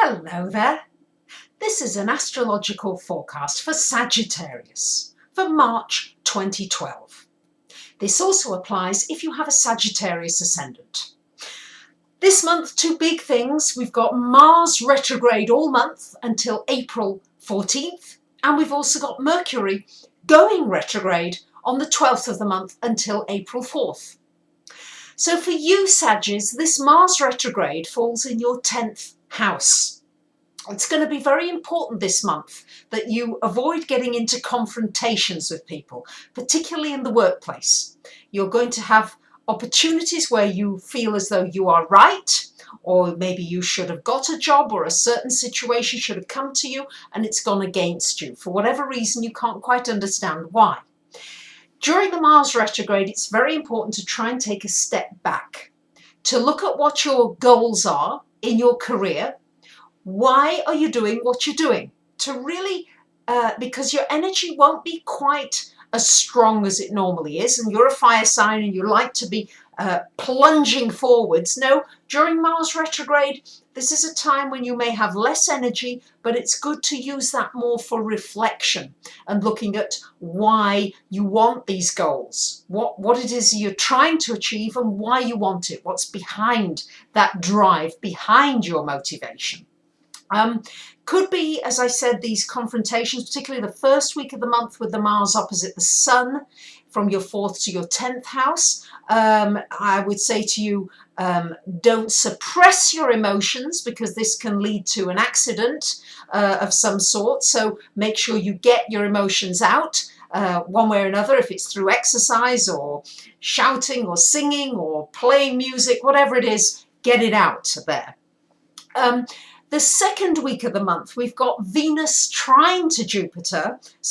Hello there. This is an astrological forecast for Sagittarius for March 2012. This also applies if you have a Sagittarius ascendant. This month, two big things. We've got Mars retrograde all month until April 14th, and we've also got Mercury going retrograde on the 12th of the month until April 4th. So for you, Sagittarius, this Mars retrograde falls in your 10th house. It's going to be very important this month that you avoid getting into confrontations with people, particularly in the workplace. You're going to have opportunities where you feel as though you are right, or maybe you should have got a job, or a certain situation should have come to you and it's gone against you. For whatever reason, you can't quite understand why. During the Mars retrograde, it's very important to try and take a step back, to look at what your goals are in your career. Why are you doing what you're doing? To really, because your energy won't be quite as strong as it normally is, and you're a fire sign and you like to be plunging forwards. No, during Mars retrograde, this is a time when you may have less energy, but it's good to use that more for reflection and looking at why you want these goals, what it is you're trying to achieve and why you want it, what's behind that drive, behind your motivation. Could be, as I said, these confrontations, particularly the first week of the month with the Mars opposite the Sun from your 4th to your 10th house. I would say to you, don't suppress your emotions, because this can lead to an accident of some sort. So make sure you get your emotions out one way or another, if it's through exercise or shouting or singing or playing music, whatever it is, get it out there. The second week of the month, we've got Venus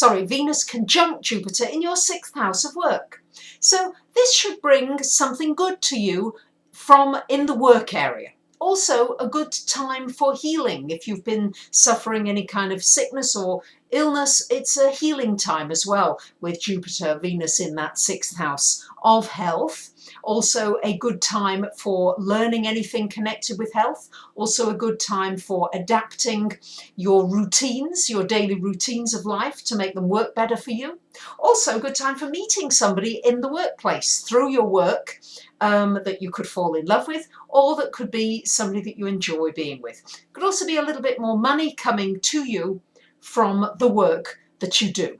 Venus conjunct Jupiter in your 6th house of work. So this should bring something good to you from in the work area. Also a good time for healing. If you've been suffering any kind of sickness or illness, it's a healing time as well with Jupiter, Venus in that 6th house of health. Also a good time for learning anything connected with health. Also a good time for adapting your routines, your daily routines of life to make them work better for you. Also a good time for meeting somebody in the workplace through your work that you could fall in love with, or that could be somebody that you enjoy being with. Could also be a little bit more money coming to you from the work that you do.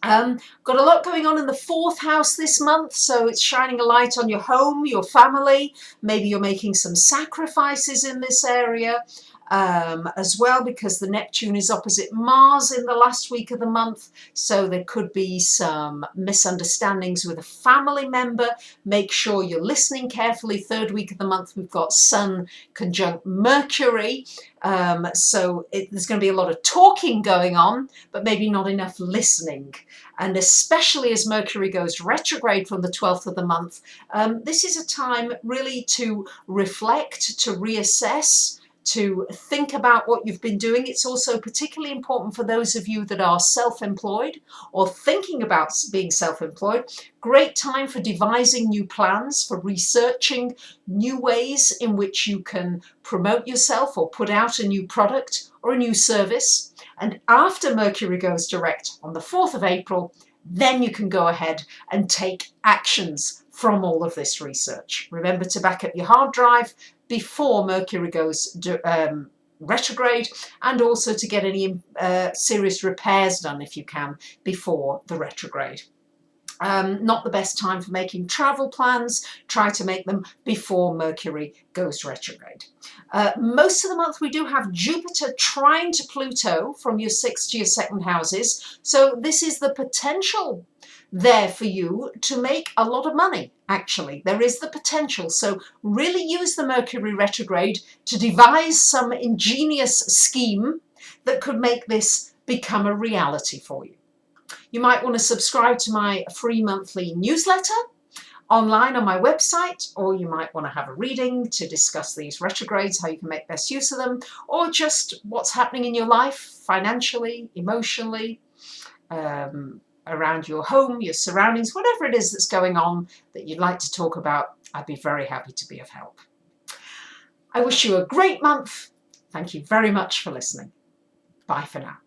Got a lot going on in the 4th house this month, so it's shining a light on your home, your family. Maybe you're making some sacrifices in this area as well, because the Neptune is opposite Mars in the last week of the month, so there could be some misunderstandings with a family member. Make sure you're listening carefully. 3rd week of the month, we've got Sun conjunct Mercury. So there's going to be a lot of talking going on, but maybe not enough listening. And especially as Mercury goes retrograde from the 12th of the month, this is a time really to reflect, to reassess, to think about what you've been doing. It's also particularly important for those of you that are self-employed or thinking about being self-employed. Great time for devising new plans, for researching new ways in which you can promote yourself or put out a new product or a new service. And after Mercury goes direct on the 4th of April, then you can go ahead and take actions from all of this research. Remember to back up your hard drive before Mercury goes retrograde, and also to get any serious repairs done if you can before the retrograde. Not the best time for making travel plans. Try to make them before Mercury goes retrograde. Most of the month we do have Jupiter trine to Pluto from your 6th to your 2nd houses. So this is the potential there for you to make a lot of money. Actually, there is the potential. So really use the Mercury retrograde to devise some ingenious scheme that could make this become a reality for you. You might want to subscribe to my free monthly newsletter online on my website, or you might want to have a reading to discuss these retrogrades, how you can make best use of them, or just what's happening in your life financially, emotionally, around your home, your surroundings, whatever it is that's going on that you'd like to talk about. I'd be very happy to be of help. I wish you a great month. Thank you very much for listening. Bye for now.